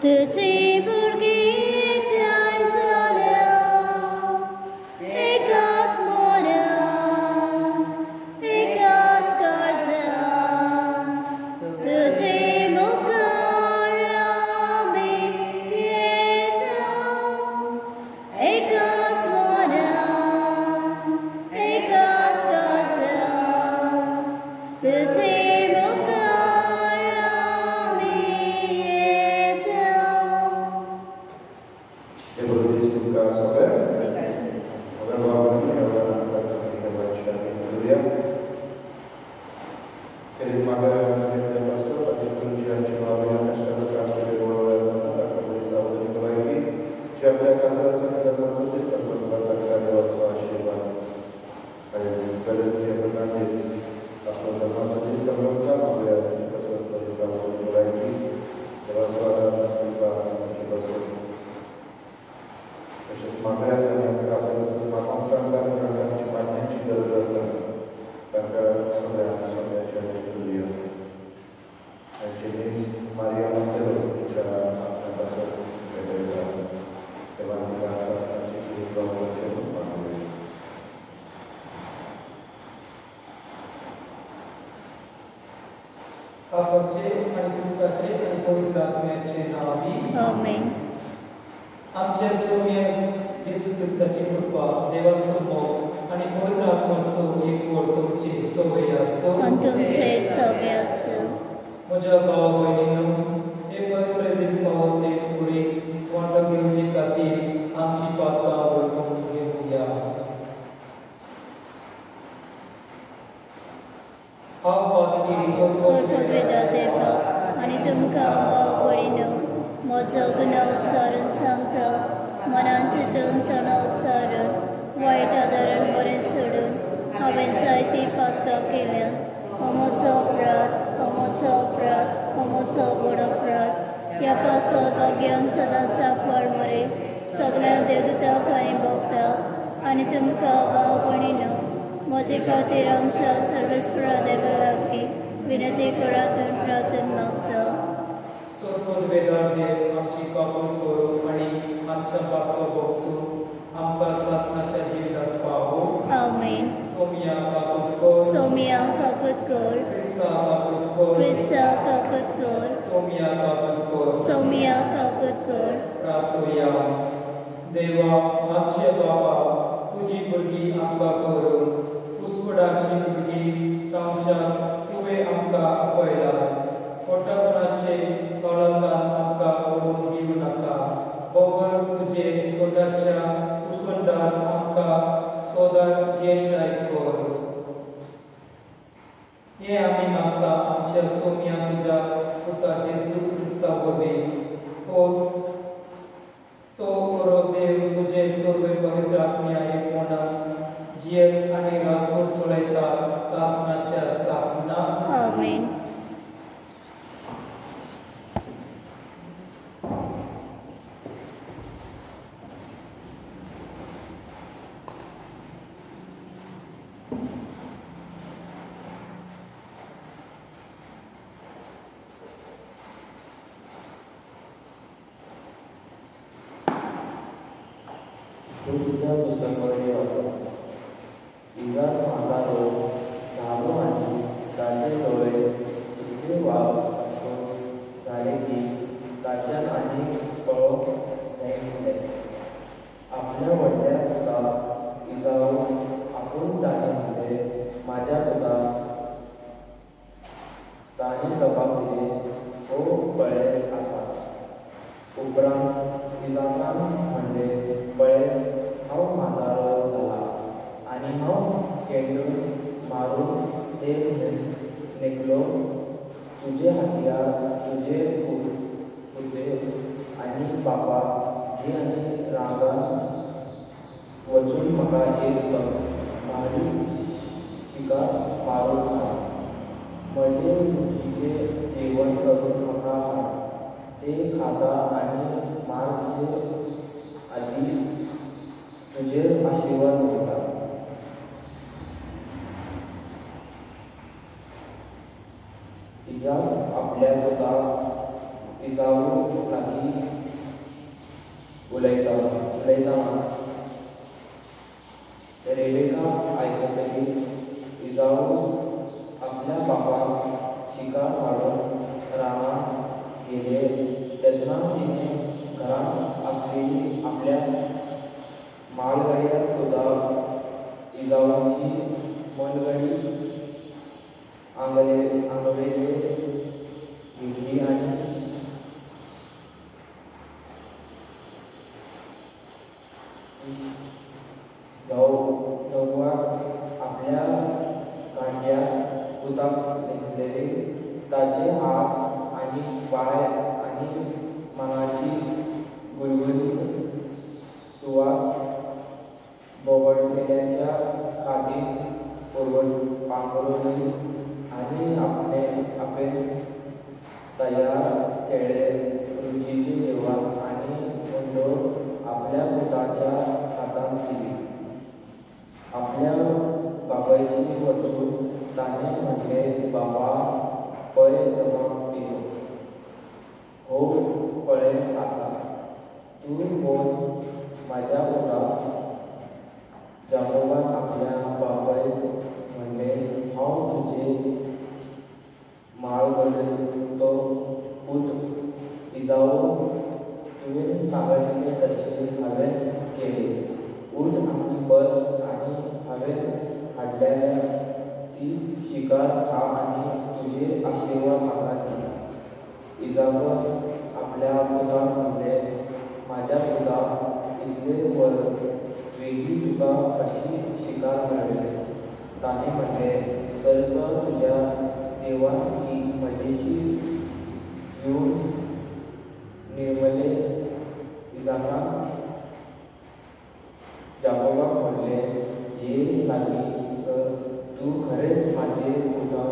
तुझे भुरगे एकठांय जाल्या एकाच मोरान एकाच काळजान तुझे मुखार आमी येता एकाच मोरान एकाच काळजान तुझे आपाचे आणि तुमकाचे आणि पवित्र आत्म्याचे नावी आमेन. आमचे सौम्य येशू ख्रिस्ताची कृपा देवाचो मोग आणि पवित्र आत्म्याचो एकवट तुमची सवय आसो आणि तुमचे सवय आसो. म्हज्या भाव भयणींनो, हे पवित्र दीन पावते पुरी वांटो घेवचे खातीर आमची पातळां वळखून घेवया. सोरपदवेदा देवा आणि तुमकां भाव भयणींनो, म्हजो गुन्हा उच्चारून सांगता, मनान चिंतून तणाव उच्चारून वायट आदारान बरें सोडून हांवें जायतीं पातकां केल्यात. हो म्हजो अपराध, हो म्हजो अपराध, हो म्हजो व्हड अपराध. ह्या पासत अज्ञान सदांच आंकवार मरे सगळ्या देवदूतांक आनी भक्तांक आनी तुमकां भाव भयणींनो, म्हजे खातीर आमच्या सर्वेस्परा देवा लागीं विनंती करातून प्रार्थना मागता. सोरपदवेदार देव आमची काकूट करूं आनी आमच्या पातकां बक्षूं आमकां सासणाच्या जिवितांत पावो. आमेन. सोमिया काकूट कर, सोमिया काकूट कर, क्रिस्ता काकूट कर, क्रिस्ता काकूट कर, सोमिया काकूट कर. सोमिया काकूट कर. प्रार्थया. देवा आमचे बाबा, तुजी भुरगीं आमकां करून पुस्पडाची भुरगीं जावच्याक तुवें आमकां आपयला. खोटापणाचे कळकान आमकां पडून दिवं नाका. बगर तुजे स्वताच्या पुस्पंडार आमकां सदांच येशाय कर. हे आमी मागता आमच्या सोम्या तुज्या पुता जेसू क्रिस्ता वरवीं. तो बरो देव तुजे सोबे पवित्र आत्म्या एकमोनान जियेत आनी रासोड चलयता सासणाच्या सासना. आमेन. तुझ्या पुस्तकावरील वाचा. इजार म्हातारो झालो आणि ताचे दोळे इतले वाव आसून जाले की ताच्यान आनी पळोवंक जाय दिसले. आपल्या व्हडल्या पुता इजाऊ आपूण ताणें म्हणलें, म्हाज्या पुता. ताणें जबाब दिलें, हो पळय आसा. उपरांत इजाकान म्हणलें, पळय हांव म्हातारो जाला आनी हांव केल्लून मारून देव निकलो. तुजे हातयार तुजे पुते आनी बापा घे आनी रागान वचून म्हाका एक भारी शिकार मारून हाड. म्हजे रुचीचे जेवण करून म्हाका हाड. ते खाता आनी मारचे आदी तुजेर आशिर्वाद उरता. इजाक आपल्या पुता इजाऊ लागीं उलयताना रेबेका आयकतली इजाऊ आपल्या बापाक शिकार हाडून रानांत गेले तेन्ना तिने घरांत आसलेली आपल्या मालगाडयार सुद्दां इजाऊची मनगडी आंगवेले घेतली आनी जवळाक आपल्या गांठ्या उदक न्हेसलेले ताचे हात आनी पाय आनी मनाची गुळगुळीत सुवात बोबडलेल्याच्या खातीर पांघरुली आनी आपले तयार केले रुचीचे जेवण आनी उंडो आपल्या पुताच्या हातांत दिली. आपल्या बापायची वचून ताणें म्हणलें, बाबा पळय जमाक दिलो. हो पळय आसा, तूं कोण म्हाज्या पुता. जाकोबान आपल्या बापायक म्हणलें, हांव तुजे माळगडयचो पूत इजाऊ. तुवें सांगलें तशें हांवें केलें. उठ आनी बस आनी हांवें हाडल्या ती शिकार खा आनी तुजे आशिर्वाद म्हाका दी. इजाबान आपल्या पुताक म्हणलें, म्हाज्या पुता, इतले वेगळी तुका कशी शिकार मेळ्ळी. ताणें म्हणलें, सर्त तुज्या देवान ती म्हजेशी येवन निर्मले. इजाकान जाकोबाक म्हणलें, ये लागीं सर, तूं खरेंच म्हाजे पुता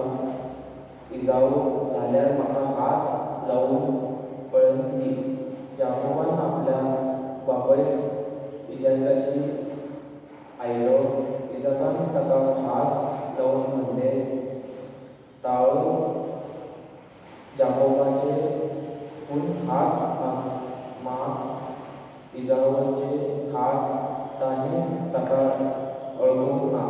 इजाऊ जाल्यार म्हाका हात लावून पळोवन दी. जाकोबान आपल्या बापायक इजाकाशी आयलो. इजाकान ताका हात लावून म्हणलें, ताळो जाकोबाचे. पूण हात मात इजावाचे हात ताणें ताका अळगूंक ना,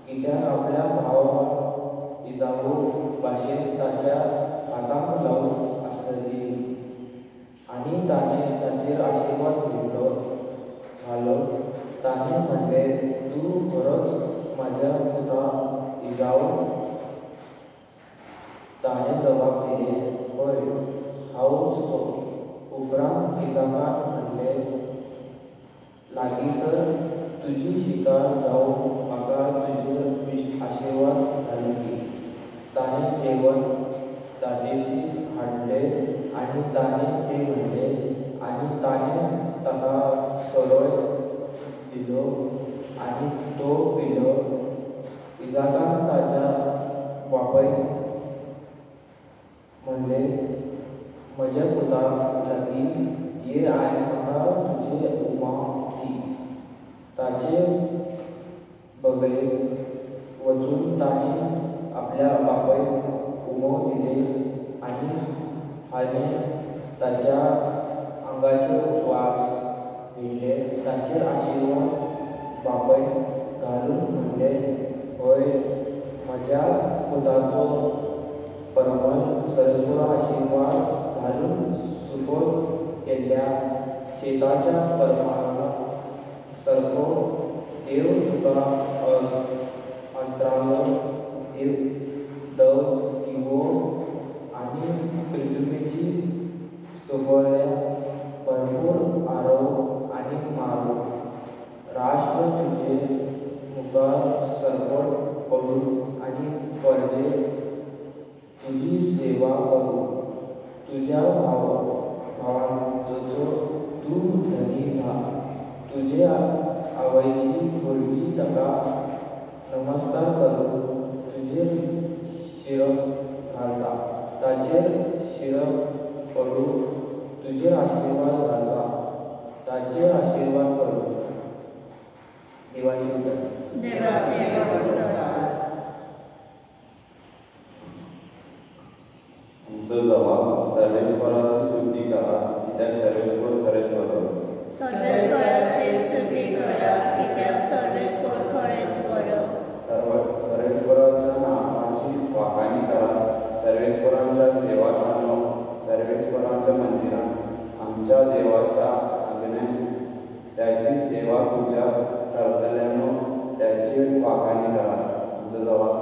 कित्याक आपल्या भाव इजाऊ भाशेन ताच्या हाताक लावून आसतली आनी ताणें ताचेर आशिर्वाद घालो. ताणें म्हणलें, तूं खरोच म्हाज्या पुता इजाऊ. ताणें जबाब दिलें, हय, हांवूच तो. उपरांत इजाकान म्हणलें, लागींसर तुजी शिकार जावं म्हाका तुजेर आशिर्वाद घालून दी. ताणें जेवण ताजेशी हाडलें आनी ताणें तें म्हणलें आनी ताणें ताका सरोय दिलो आनी तो पिलो. इजाकान ताच्या बापायक म्हणलें, म्हज्या पुताक लागीं ये आनी म्हाका तुजे उमाव दी. ताचे बगलेक वचून ताणें आपल्या बापायक उमो दिले आनी हाणें ताच्या आंगाचे वास घेतले. ताचेर आशिर्वाद बापायक घालून म्हणलें, हय, म्हज्या पुताचो परमल सरस्पुरा आशिर्वाद घालून सुको केल्ल्या शेताच्या परमाला सारको देव तुका अंतरालो दिवो आनी पृथ्वीची सुकवल्या भरपूर आरव आनी मारो. राष्ट्र तुजे मुखार सरपट पडून आनी परजे तुजी सेवा करूं. तुज्या भावांचो तूं धनी जा. तुजे आवयची भुरगीं ताका नमस्कार करून तुजेर शिरक घालता. ताचेर शिरक पडून तुजेर आशिर्वाद घालता. ताचेर आशिर्वाद करून. देवाची उतर. आमचो जबाब सर्वेश्वराची स्तुती करा, कित्याक सर्वेश्वर खरेंच बरो. सर्वेस्पराची स्तुती करात कित्याक सर्वेस्पर खरेंच बरो. सर्वेस्पराच्या नावाची वाखाणी करात. सर्वेस्परांच्या सेवाकांनो सर्वेस्परांच्या मंदिरात आमच्या देवाच्या आंगण्यात त्याची सेवा पूजा करतल्यानो त्याची वाखाणी करात. आमचो जबाब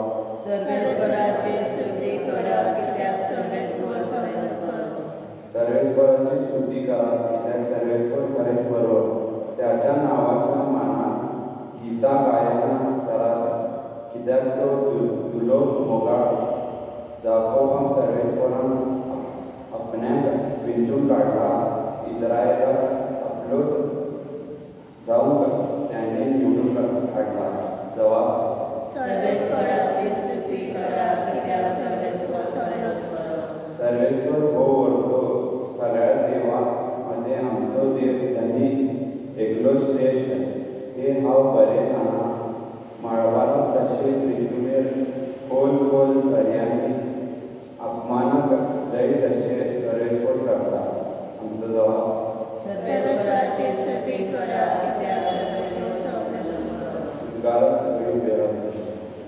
सर्वेस्पराची स्तुती करात कित्याक सर्वेस्पर खरेंच बरो. सर्वेस्पराची स्तुती करात कित्याक सर्वेस्पर खरेंच बरो. त्याच्या नावाच्या मानान गीता गायना करात कित्याक तो तुलो मोगाळ. जाकोबान सर्वेस्परान आपण्याक विंचून काडला. इस्रायेलाक आपलोच जावंक त्याने निवडून काडला. जबाब सर्वेस्पराची स्तुती करात कित्याक सर्वेस्पर खरेंच बरो. सर्वेस्पर भोव व्हरतो सगळ्या देवा मध्ये आमचो देव त्यांनी एकलो श्रेष्ठ. हे हांव बरें जाणा. मळबाराक तशें पृथ्वीर खोल खोल दर्यांनी अपमानाक जय तशें सर्वेस्पर करता. आमचो जबाब सर्वेस्पराची स्तुती करात कित्याक सर्वेस्पर खरेंच बरो. गाराक सगळी बेरात.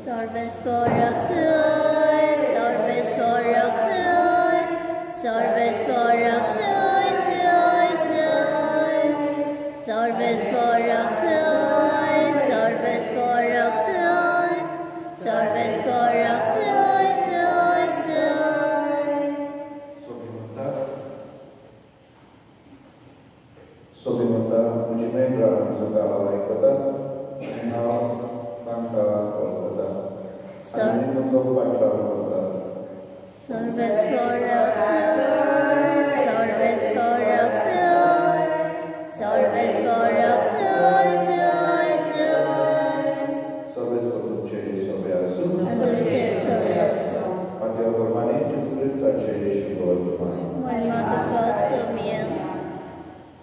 सर्वेस्पर रक्षय सर्वेस्पर रक्षय सर्वेस्पर रक्षय सर्वेस्पर रक्षय सर्वेस्पर रक्षय सर्वेस्पर रक्षय. Sobie म्हणटा म्हजी मेंढरा म्हजो गांव आयकता आनी हांव तांकां वळखता आनी म्हजो फाटल्यान वळखता. सर्वेस्पर रक्षय सर्वेस्पर रक्षय सर्वेस्पर रक्षय सर्वेस्पर तुमचे सोबे आसूं. तुमचेर सोबे आसूं. म्हाज्या प्रमाणे जेजू क्रिस्ताचे शुभ वर्तमान. महिमा तुका सोमिया.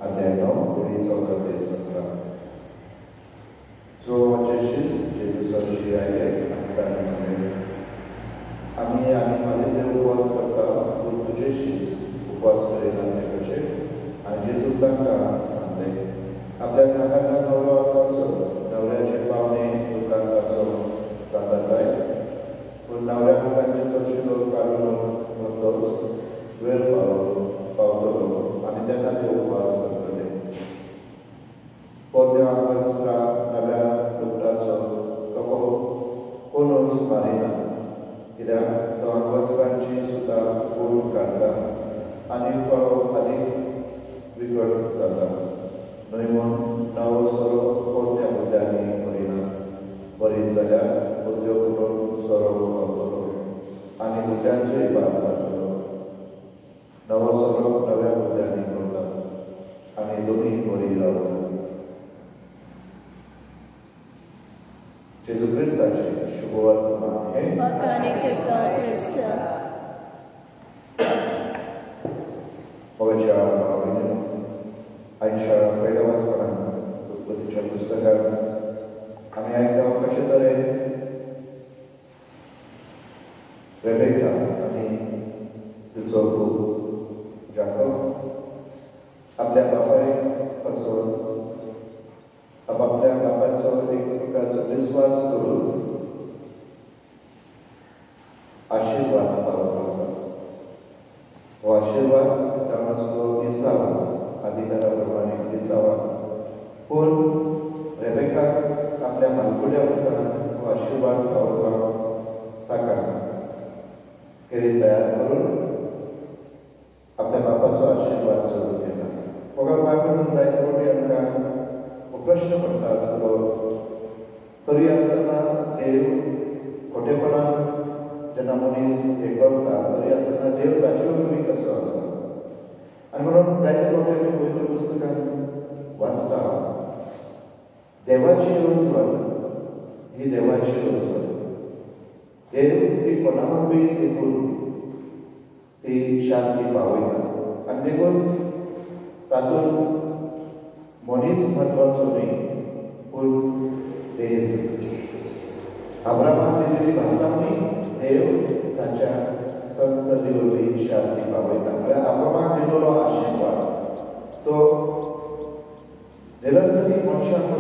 Adeno कुडी 14 सतरा. जो चेशीस जेजूसाची आयले आनी ताणें म्हणलें आमी फाल्यां जे उपवास करता पूण तुजे शीस उपवास करिना ते कशे. आनी जेजू तांकां सांगलें आपल्या सांगाता नवरो आसा असो नवऱ्याचे पावणे दुकान आसो जाता जाय पूण नवऱ्याक तांचे चडशे लोक काडून व्हरतोच वेळ पावतलो आनी तेन्ना ते उपवास करतले. पोरण्यो आंगवस्त्रां नव्या लुगडाचो तो कोणूच मारिना कित्याक तो आंगवस्त्रांची सुद्दां करून काडटा आनी फळो आनीक विकट जाता. न्हय म्हूण नवो सोरो पोरण्या बुद्यांनी भरिनात. भरीत जाल्यार बुद्यो करून सोरो पावतलो आनी बुद्यांचोय बाप जातलो. नवो सोरो नव्या बुद्यांनी करतात आनी दोनी बरी रावतात. जेजू क्रिस्ताचे शुभ वर्तमान हे वखाणी तुका क्रिस्ता. मोगाच्या भावनेन आयच्या पयल्या वाचपणांत उत्पत्तीच्या पुस्तकांत आमी आयकता कशे तरेन रेबेका आनी तिचो पूत जाकोब आपल्या बापायक फसोवन आपापल्या बापायचो एक प्रकारचो विस्वास करून आशिर्वाद पावता. हो आशिर्वाद जावन आसलो इसाव अधिकारा प्रमाणे इसावा. पूण रेबेकाक आपल्या मालकुड्या वतान हो आशिर्वाद फावो जावन ताका खेरीत तयार करून आपल्या बापाचो आशिर्वाद जोडून घेता. मोगाळ बायबलीन जायते फावटी आमकां हो प्रश्न पडटा आसतलो तरी आसतना देव खोटेपणान जेन्ना मनीस हे करता तरी आसतना देव ताचे वरवीं कसो आसा. आनी म्हणून जायते फावटी आमी पवित्र पुस्तकांत वाचता देवाची उजवण ही देवाची उजवण. देव ती कोणा वरवीं देखून ती शांती पावयता आनी देखून तातूंत मनीस म्हत्वाचो न्ही पूण देव. अब्रामाक दिलेली भासा न्ही देव ताच्या संस्कृती वरवीं शांती पावयता. म्हळ्यार अब्रामाक दिल्लो आशिर्वाद तो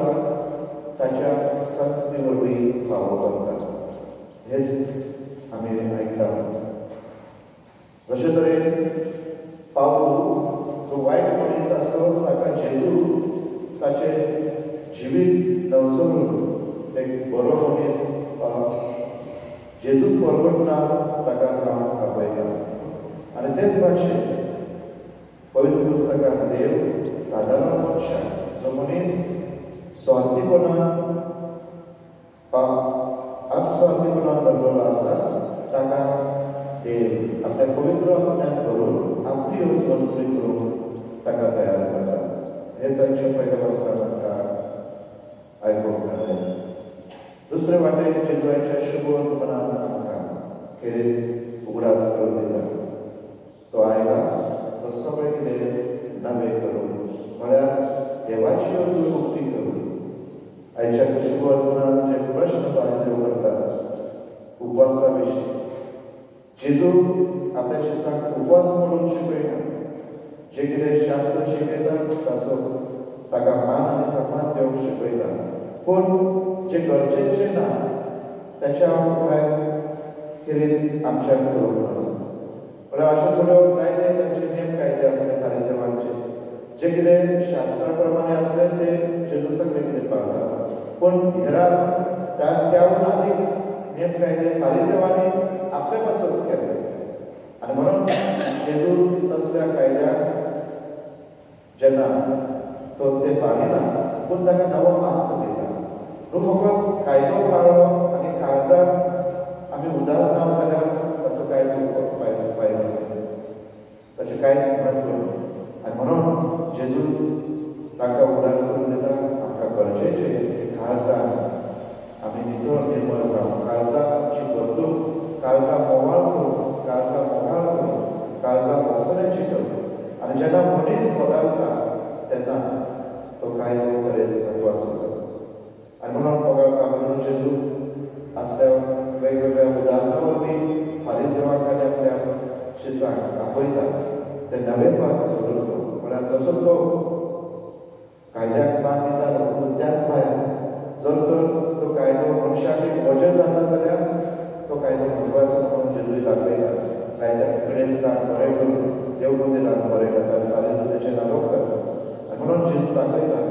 तुका ताच्या संस्थे वरवीं फावो करता हेच आमी आयकता जशे तरेन पावलो जो वायट मनीस आसलो ताका जेजू ताचे जिवीत नवसरून एक बरो मनीस जेजू परगटना ताका जावन आपयता आनी तेच भाशेन पवित्र पुस्तकांत देव सादारण मनशाक जो मनीस स्वार्थीपणान आपस्वार्थीपणान धरलेलो आसा ताका देव आपल्या पवित्र आत्म्यान भरून आपली येवजण पुरी करूंक ताका तयार करता हे संख्य पयल्या वाचपाक आमकां आयकूंक मेळ्ळें दुसरे वाटेन जेजुआच्या शुभ वर्तमानांत आमकां खेरीत उगडास करून दिता तो आयला तो सगळें कितें नवें करून म्हळ्यार देवाची येवजण उक्ती करून आयच्या शुभ वर्तमानांत जे प्रश्न फारीजेव करतात उपवासा विशीं जेजू आपल्या शिष्यांक उपवास म्हणून शिकयना जे कितें शास्त्र शिकयता ताचो ताका मान आनी सन्मान दिवंक शिकयता पूण जे गरजेचें ना त्याच्या भायर खेरीत आमच्यान करूंक वचना म्हळ्यार अश्यो थोड्यो जायते तांचे नेम कायदे आसले फारीजेवांचे जे कितें शास्त्रा प्रमाणे आसले ते जेजू सगळे कितें पाळटा पूण हेरा त्याहून आदीक नेम कायदे फारीजेवांनी आपले पासून केले आनी म्हणून जेजू तसल्या कायद्याक जेन्ना तो ते पाळिना पूण ताका नवो अर्थ दिता न्हू फकत कायदो पाळ्ळो आनी काळजाक आमी उदार ना जाल्यार ताचो कांयच फायदो ना ताचें कांयच म्हत्व ना आनी म्हणून जेजू तांकां उदास करून दिता आमकां गरजेचें काळजान आमी नितळ निर्मळ जावन काळजा आमची बदलूंक काळजा मोवाळ करून काळजा मोगाळ करून काळजा मोसऱ्याची करून आनी जेन्ना मनीस बदलता तेन्ना तो कायदो खरेंच म्हत्वाचो जाता आनी म्हणून जेजू असल्या वेगवेगळ्या उदाहरणां वरवीं फारीजेवांक आनी आपल्या शिसांक आपयता ते नवें पान सोडून म्हळ्यार जसो तो कायद्याक मान दितालो पूण त्याच भायर जर तर तो कायदो मनशाक एक वजें जाता जाल्यार तो कायदो म्हत्वाचो म्हणून जेजूय दाखयता जायत्या क्रिस्तांक बरें करून देव मंदिरांत बरें करता आनी फारीज तेचेर आरोप करता आनी म्हणून जेजू दाखयता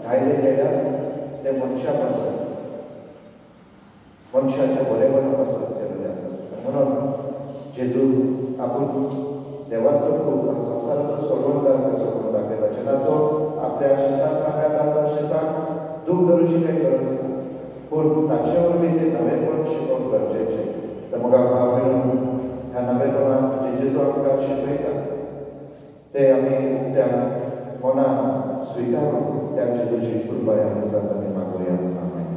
कायदे केल्यार ते मनशा पासून मनशाचे बरेपणा पासून केलेले आसा म्हणून जेजू आपूण देवाचो पूत संवसाराचो सोडवणदार कसो म्हणून दाखयता जेन्ना तो आपल्या शिसांक सांगता आसा शिसांक दूख धरुची काही गरज ना पूण ताचे वरवीं ते नवेपण शिकोवप गरजेचें तर म्हाका भाव भयण ह्या नवेपणान जे जेजू आमकां शिकयता ते आमी उक्त्या मनान स्विकारून त्या जेजूची कृपा ह्या दिसांत आमी मागुया आमेन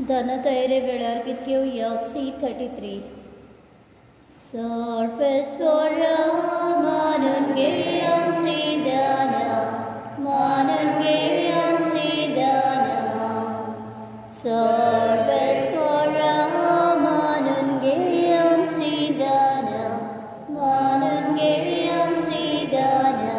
धनतैरे वेळार कितक्यो या C33 सर्फेस मानून घे आमची दाना मानून घे आमची दाना सर्फेस मानून घे आमची दाना मानून घे आमची दाना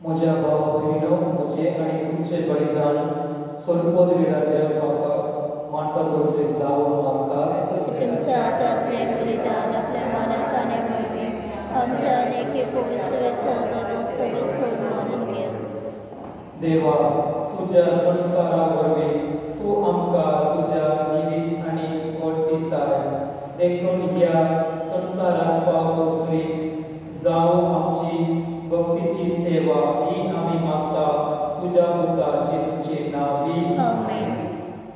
म्हज्या भाव भयणो म्हजें आनी तुमचें बलिदान स्वरूपद विडाल्या म्हाका मानता तसलें जावं म्हाका तुमच्या हातांतलें बलिदान आपल्या मनात आनी मेळ्ळें आमच्या अनेक पवित्र वेचार जावन सगळेच मानून घे देवा तुझ्या संस्कारावरवीं तूं आमकां तुज्या जिवीत आनी गोड दिताय देखून ह्या संवसारांत फावो तसली जावं आमची भक्तीची सेवा ही आमी मागता तुज्या पुता जेसूचे नांवी आमेन.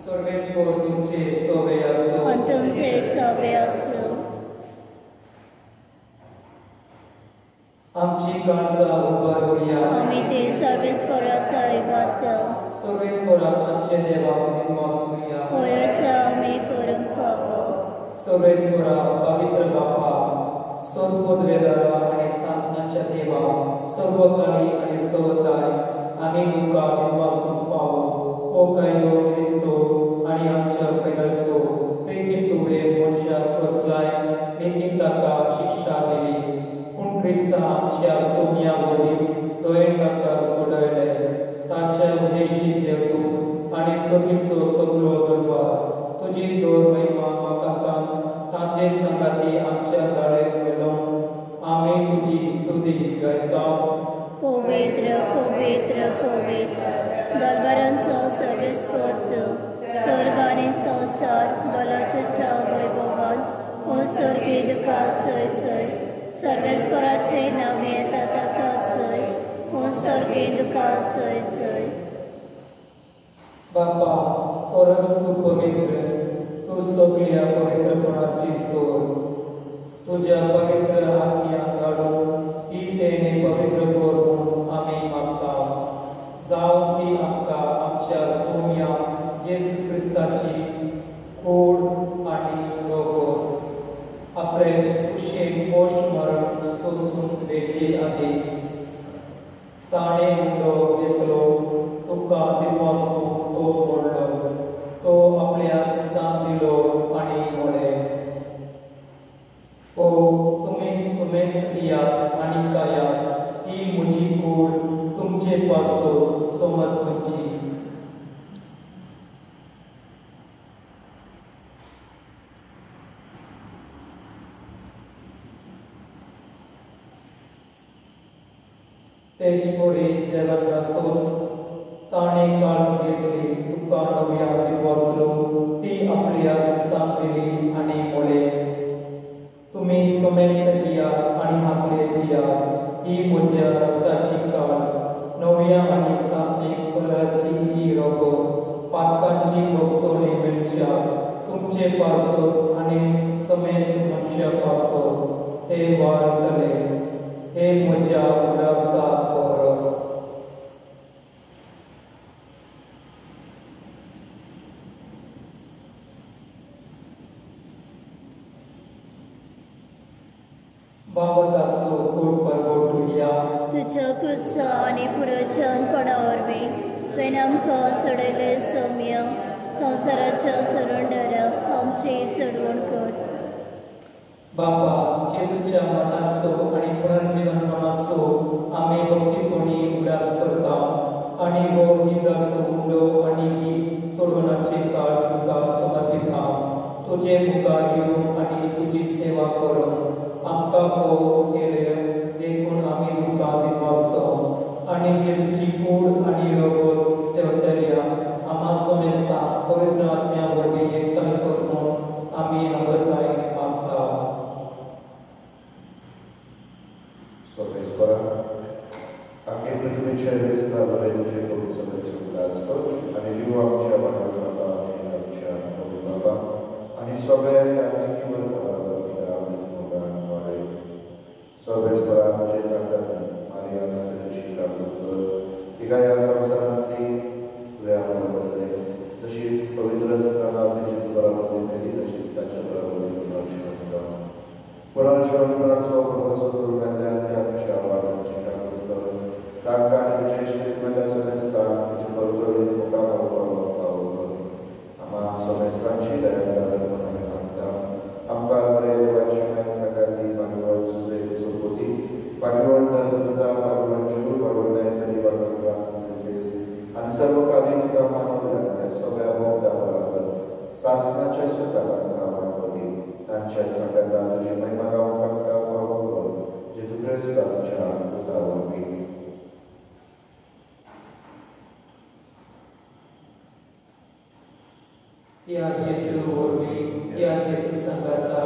सर्वेस्वर तुमचे सोवे आसूं आणि तुमचे सवे आसूं. आमची काळजां उबारूया आमी ते सर्वेस्पराक घालता. सर्वेस्पराक आमचे देवाक दिवसूया होय अशें आमी करूंक फावो. सर्वेस्परा पवित्र बापा सर्वोद्वेदारा आनी सासणाच्या देवा सर्वकाळी आनी सवताय आमी तुका दिवसूंक फावो हो कायदो निरीसो आनी आमच्या फैलासो बेगीन तुवें मनशाक वचलाय बेगीन ताका शिक्षा दिली पूण क्रिस्ता आमच्या सोम्या वरवीं दोयेन ताका सोडयले ताच्या उद्देशी देव तूं आनी सगळीचो सगळो दरबार तुजी दोर महिमा वाकातान तांचे संगाती आमच्या गाळे मेलोवन आमी तुजी स्तुती गायता. पवित्र पवित्र पवित्र दरबारांचो सर्वेस्पत स्वर्ग आनी संवसार बला तुज्या वैभवान हो सर्गीद कासय चय सर्वेस्पराचे नावे येता ताका चय हो सर्गीद कासय चय. बापा परस तूं पवित्र तूं सगळ्या पवित्रपणाची सोर तुज्या पवित्र आत्म्याक धाडून ही तेणे पवित्र कर म्हूण आमी मागता जावं ती आमकां आमच्या सोम्या जेसू क्रिस्ताची कूड आनी रोगोर आपले कुशेक पोस्ट मरण सोसून वेची आदी ताणे मुंडो घेतलो तुका दिवसून तो मोडलो तो आपल्या सिसान दिलो आनी मोडे ओ तुमी सुमेस्त दियात आनी कायात ही म्हजी कूड तुमचे पासो समर्पणची. तेच फुडें जेवण जातोच ताणे काळज घेतली तुका नव्या दिवसलो ती आपल्या सिसान दिली आनी मोडे तुमी समेस्त दियात आनी मागले दियात ही म्हज्या रक्ताची काळज नव्या आनी सासणीक कलराची ही रोगो पातकांची बगसोली मिरच्या तुमचे पासो आनी समेस्त मनशा पासो ते वारतले हे म्हज्या उदासात व्हर. बाबताचो कूड परगोटुया तुज्या कुस्सा आनी पुरोचनपणा वरवीं तुवें आमकां सोडयले सौम्य संवसाराच्या सरुंडराक आमची सडवण कर. बापा जेसूच्या मनाचो आनी पुनर्जीवनपणाचो आमी भक्तीपणी उडास करता आनी हो जिवाचो उंडो आनी ही सोडवणाची काळज तुका समर्पिता तुजे मुखार येवन आनी तुजी सेवा करून आमकां फोव केले देखून आमी तुका दिवसतो आनी जेसूची कूड आनी रोगोर सेवतल्या आमा समेस्ता पवित्र आत्म्या वरवीं एकठांय कर म्हूण आमी नम्रताय मागता. Sorvespora, anche in questo vincere sta dolente come sapete un gasto, ani liu amcia baba ani amcia baba ani sobe ani kibar baba ani moga mare Sorvespora je zakta Maria na chita baba igaya samsaranti reama baba जशी पवित्र स्थानावरती जेजू बरोबर केली तशी त्याच्या बरोबर पुनर्जीवनपणाचो प्रवास करून घातल्यान आमच्या वादाची काळजी करून ताका आनी विशेष रीतीन समेस्ता तुजे परचोळेन मुखार पावोवपाक आमा समेस्तांची दयाळाय आमी मागता आमकां बरे देवाची माय सकाळी भागवत सुजय सोपोती भागवत धर्मता भागवत जीव भागवत तरी भागवत आनी सर्व कालीन तुका मानव लागता सगळ्या भोगता बरोबर सासणाच्या सुतांका वाडपती तांच्या संगता तुजी महिमा गावपाक जेजू क्रिस्ताच्या पुता वरवीं त्या जेसू वरवीं त्या जेसू संगाता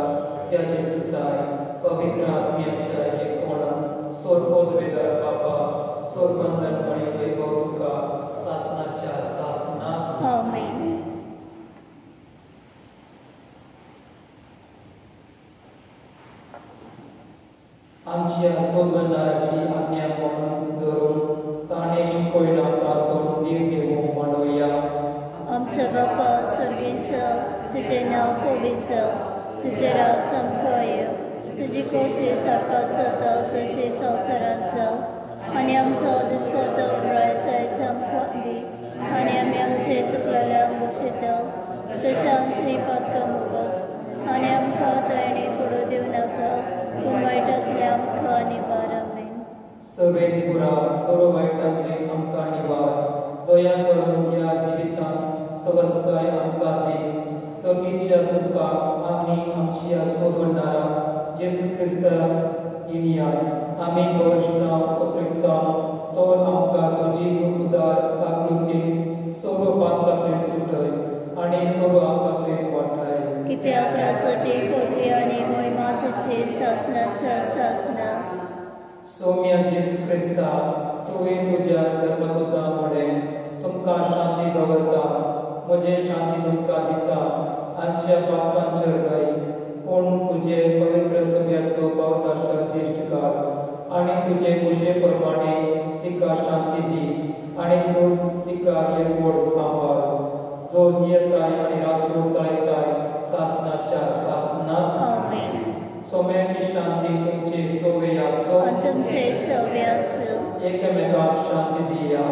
त्या जेसू ताय पवित्र आत्म्याच्या एकवणान सोरपोद वेदार बापा सोरबंधन मणी वैभव तुका शासनाच्या शासनात आमेन. आमच्या सोबनाराची आज्ञा म्हणून धरून ताणे शिकवला प्रार्थून दिव्य हो म्हणूया. आमच्या बापा सर्गींच्या तुझे नाव पवित्र जावं, तुझे राज संपय, तुझी कशी सरकार जाता तशी संवसारांत जावं, आनी आमचो दिसपतो पुराय जायचो आमकां दी, आनी आमी आमचे चुकलेल्यांक बक्षिता तशें आमची पातकां मुगोस, आनी आमकां तयणी पडू दिवं नाका, पूण वायटांतले आमकां निवार. आमेन. सर्वेस्पुरा सर्व वाईटांतले आमकां निवार, दया करून ह्या जिवितांत सवस्ताय आमकां दी. सर्गीच्या सुखाक आमी आमच्या सोबनारा जेसू क्रिस्ता इनिया आमी वर्षना पत्रिकता तोर आमकां तुजी उदार आकृतीन सर्व पातकांतल्यान सुटय आनी सर्व आपातल्यान वाटाय. कित्याक राजवटी पदवी आनी मोहिमा तुजी शासनाच्या शासना. सौम्या जेसू क्रिस्ता तुवें तुज्या धर्मदूता म्हळें तुमकां शांती दवरता, म्हजे शांती तुमकां दिता. आमच्या पापांचेर न्हय पूण तुजे पवित्र सगळ्याचो पावलाशर दिश्ट काड आनी तुजे कुशे प्रमाणे तिका शांती दी आनी तूं तिका एकवट सांबाळ, जो जियेताय आनी रासूं जायताय शासनाच्या शासनात. आमेन. सोम्याची शांती तुमचे सोवे आसो, तुमचे सव्य आसूं. एकामेकाक शांती दिया.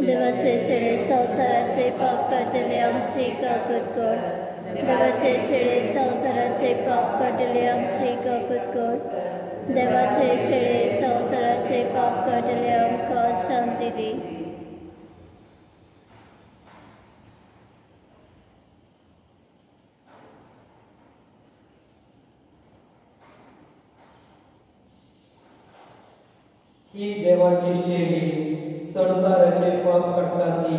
देवाचे शेळे संवसाराचे पाप काडटले आमची काकूत कर. देवाचे शेळे संवसाराचे पाप काडटले आमची काकूत कर. देवाचे शेळे संवसाराचे पाप काडटले आमकां शांती दी. ही देवाची शेळी संसाराचे पाप काडटा ती.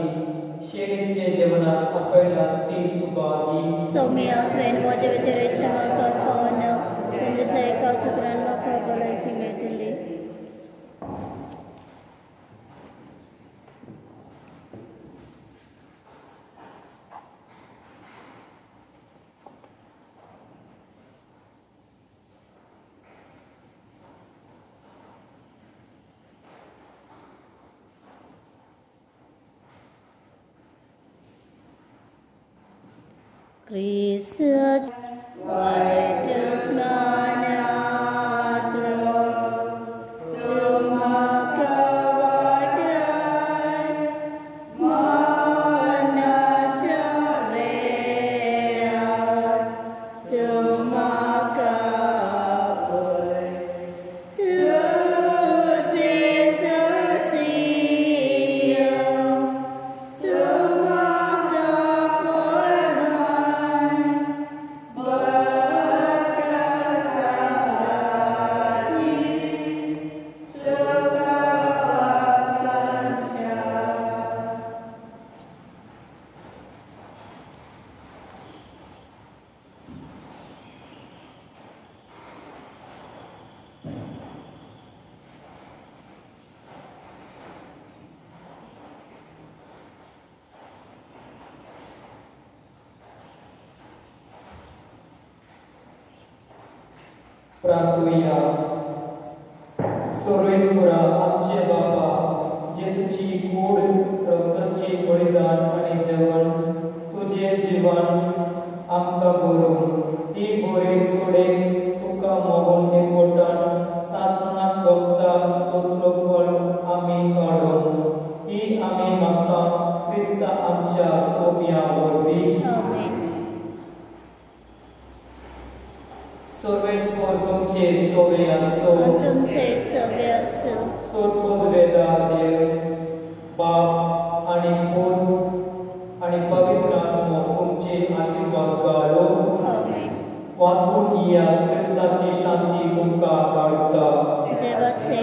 शेळीचे जेवणात आपयला ती सुबा ही. सौम्या तुवें म्हजे भितरेचे म्हाका खावना, पूण तुज्या एका सुत्रान म्हाका भलायकी मेळटली. Christus white manatlo tumaka watai manacha vera tumaka pur tujhe sasiya tumaka प्रार्थूया. सर्वेस्पुरा आमचे बापा, जेसूची कूड रक्ताची बलिदान आनी जेवण तुजे जीवन आमकां भरून ही बरी सोडेक तुका मोगून एकवटान शासनाक भोगता कसलो फळ आमी काडून ही आमी मागता क्रिस्ता आमच्या सोम्या वरवीं. आमेन. सर्वेस्पर तुमचे सोवे आसो. तुमचे सव्य आसूं. सोरपोद वेदार देव बाप आनी पूत आनी पवित्र आत्मो तुमचे आशीर्वाद घालो. आमेन. वाचून या क्रिस्ताची शांती तुमकां धाडटा. देवाचे